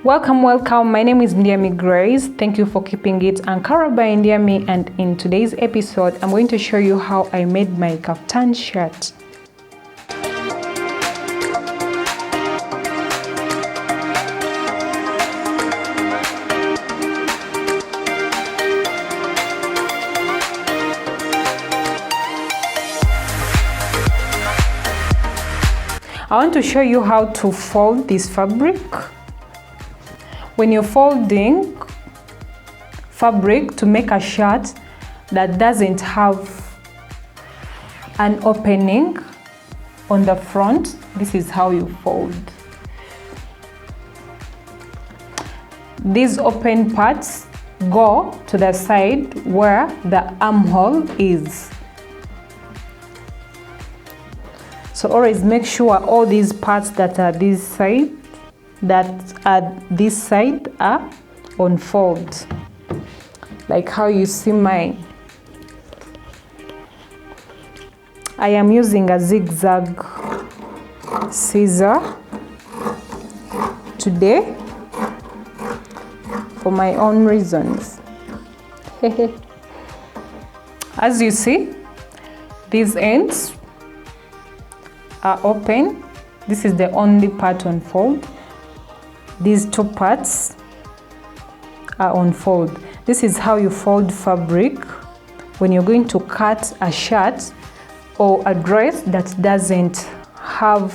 Welcome. My name is Ndyamie Grace. Thank you for keeping it Ankara by Ndyamie, and in today's episode I'm going to show you how I made my Caftan shirt. I want to show you how to fold this fabric. When you're folding fabric to make a shirt that doesn't have an opening on the front, this is how you fold. These open parts go to the side where the armhole is. So always make sure all these parts that are this side are on fold, like how you see mine. I am using a zigzag scissor today for my own reasons. As you see, these ends are open. This is the only part on fold. These two parts are on fold. This is how you fold fabric when you're going to cut a shirt or a dress that doesn't have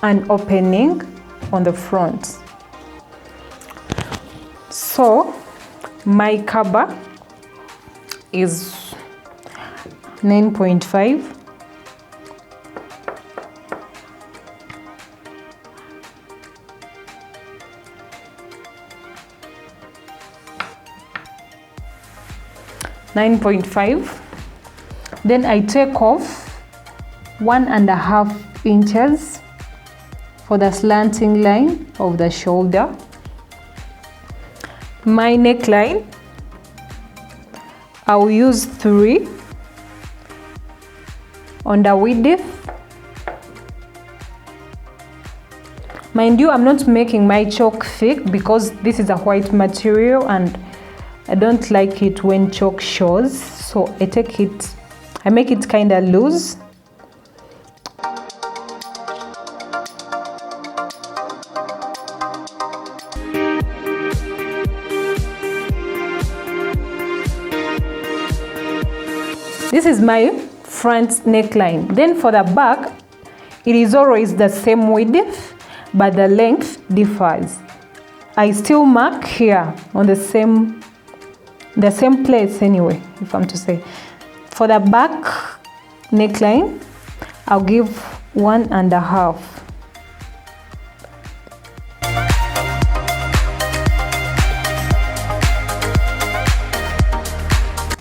an opening on the front. So my cover is 9.5. Then I take off 1.5 inches for the slanting line of the shoulder. My neckline, I will use 3 on the width. Mind you, I'm not making my choke thick because this is a white material and I don't like it when choke shows, so I make it kind of loose. This is my front neckline. Then for the back, it is always the same width, but the length differs. I still mark here on the same place anyway, if I'm to say. For the back neckline, I'll give 1.5.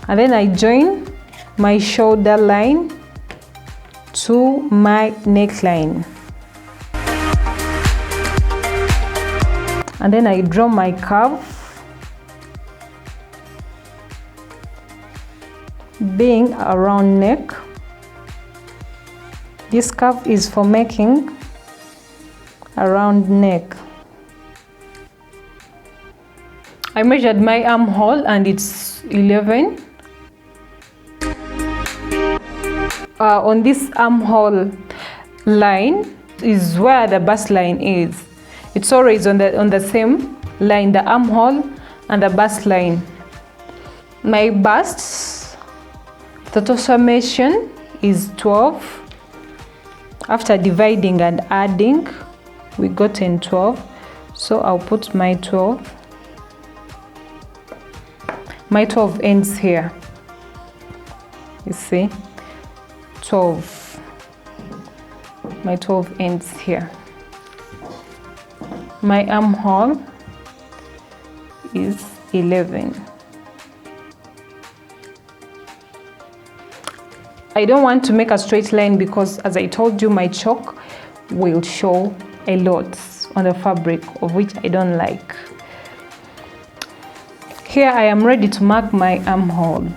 And then I join my shoulder line to my neckline. And then I draw my curve, being around neck. This curve is for making a round neck. I measured my armhole and it's 11. On this armhole line is where the bust line is. It's always on the same line, the armhole and the bust line. My bust total summation is 12. After dividing and adding, we got in 12. So I'll put my 12. My 12 ends here. You see, 12. My 12 ends here. My armhole is 11. I don't want to make a straight line because, as I told you, my chalk will show a lot on the fabric, of which I don't like. Here I am ready to mark my armhole.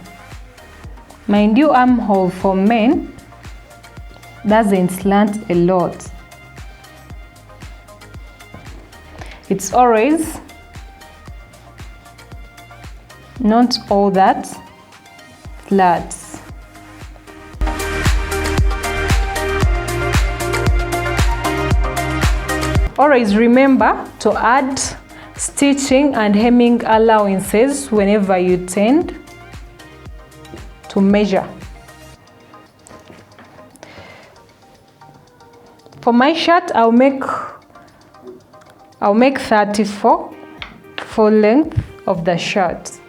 My new armhole for men doesn't slant a lot. It's always not all that flat. Always remember to add stitching and hemming allowances whenever you tend to measure. For my shirt, I'll make 34 full length of the shirt.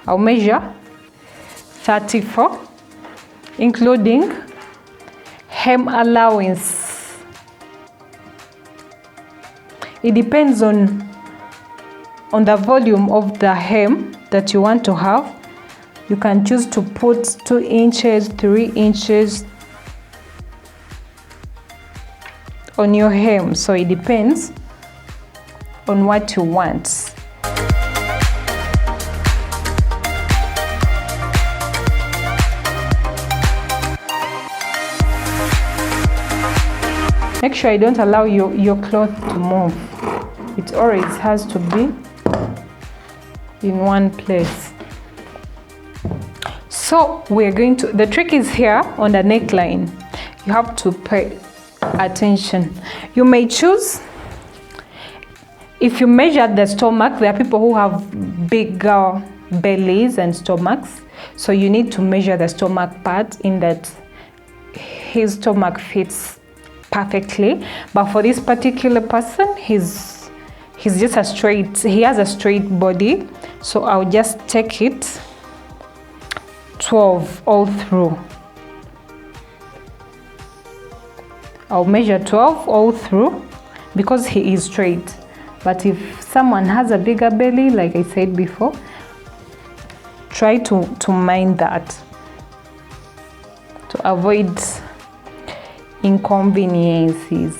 I'll measure 34, including hem allowance. It depends on the volume of the hem that you want to have. You can choose to put 2 inches, 3 inches on your hem, so it depends on what you want. Make sure you don't allow your cloth to move. It always has to be in one place. So we're going to, the trick is here on the neckline. You have to pay attention. You may choose, if you measure the stomach, there are people who have bigger bellies and stomachs, so you need to measure the stomach part in that his stomach fits perfectly. But for this particular person, he's just a straight, he has a straight body, so I'll just take it 12 all through. I'll measure 12 all through because he is straight. But if someone has a bigger belly, like I said before, try to mind that to avoid inconveniences.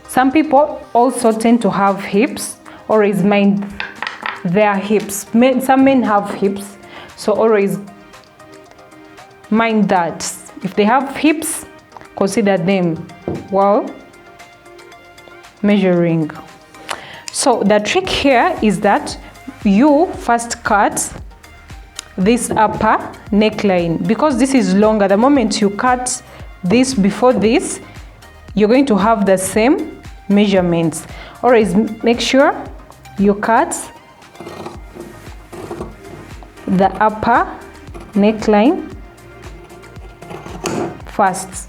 Some people also tend to have hips. Always mind their hips. Some men have hips, so always mind that. If they have hips, consider them while measuring. So the trick here is that you first cut this upper neckline, because this is longer. The moment you cut this before this, you're going to have the same measurements. Always make sure you cut the upper neckline first.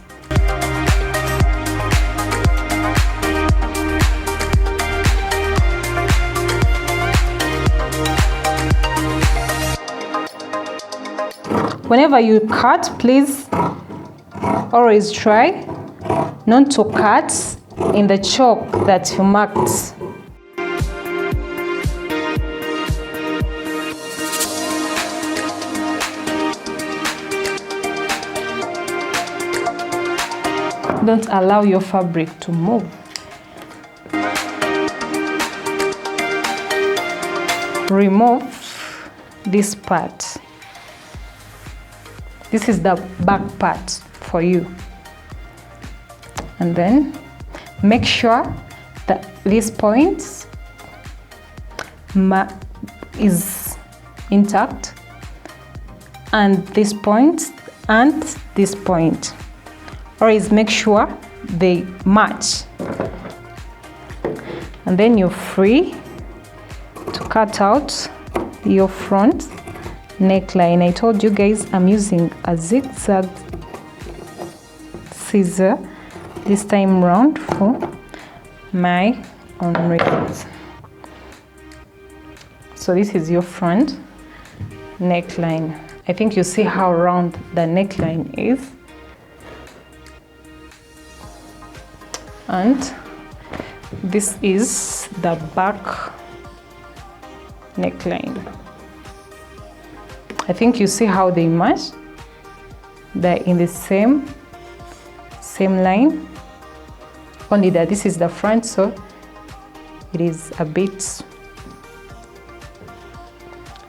Whenever you cut, please always try not to cut in the chalk that you marked. Don't allow your fabric to move. Remove this part. This is the back part for you. And then make sure that this point is intact, and this point and this point. Always make sure they match. And then you're free to cut out your front neckline. I told you guys I'm using a zigzag scissor this time round for my own reasons. So this is your front neckline. I think you see how round the neckline is. And this is the back neckline. I think you see how they match. They're in the same line, only that this is the front, so it is a bit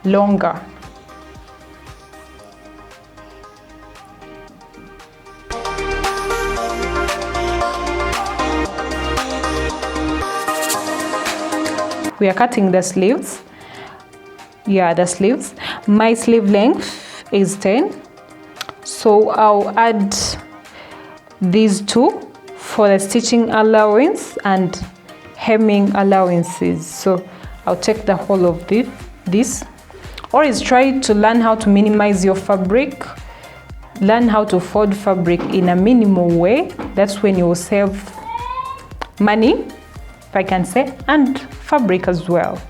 longer. we are cutting the sleeves. Yeah, the sleeves. My sleeve length is 10, so I'll add these two for the stitching allowance and hemming allowances. So I'll take the whole of this. Always try to learn how to minimize your fabric. Learn how to fold fabric in a minimal way. That's when you will save money, if I can say, and fabric as well.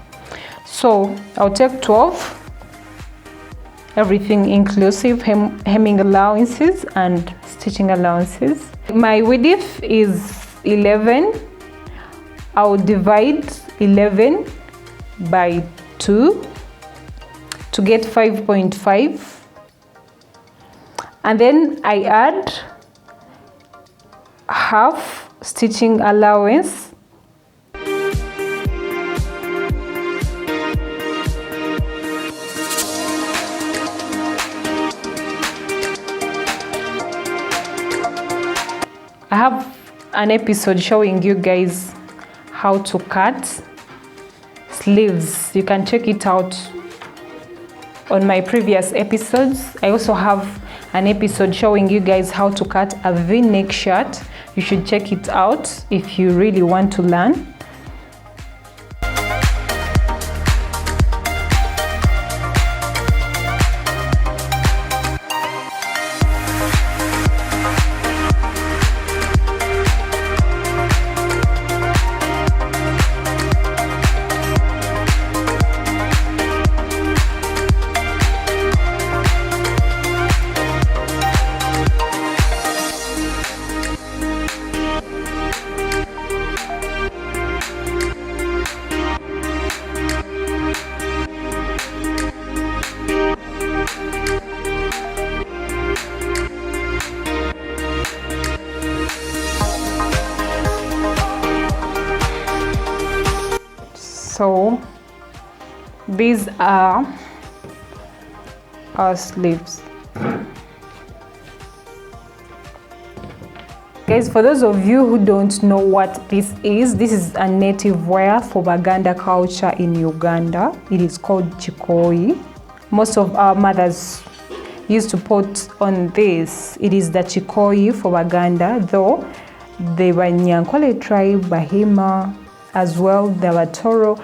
So I'll take 12, everything inclusive, hemming allowances and stitching allowances. My width is 11. I'll divide 11 by 2 to get 5.5, and then I add half stitching allowance. I have an episode showing you guys how to cut sleeves. You can check it out on my previous episodes. I also have an episode showing you guys how to cut a V-neck shirt. You should check it out if you really want to learn. So these are our sleeves. Guys, for those of you who don't know what this is a native wear for Baganda culture in Uganda. It is called Kikoyi. Most of our mothers used to put on this. It is the Kikoyi for Baganda, though the Banyankole tribe, Bahima, as well, the Watoro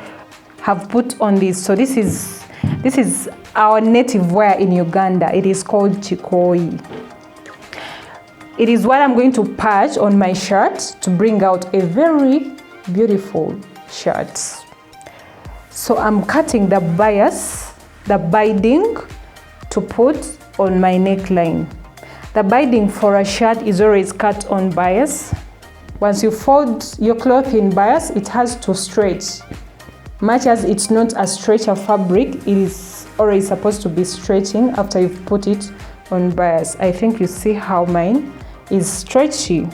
have put on this. So this is our native wear in Uganda. It is called Kikoyi. It is what I'm going to patch on my shirt to bring out a very beautiful shirt. So I'm cutting the bias, the binding, to put on my neckline. The binding for a shirt is always cut on bias. Once you fold your cloth in bias, it has to stretch. Much as it's not a stretcher fabric, it is always supposed to be stretching after you've put it on bias. I think you see how mine is stretchy.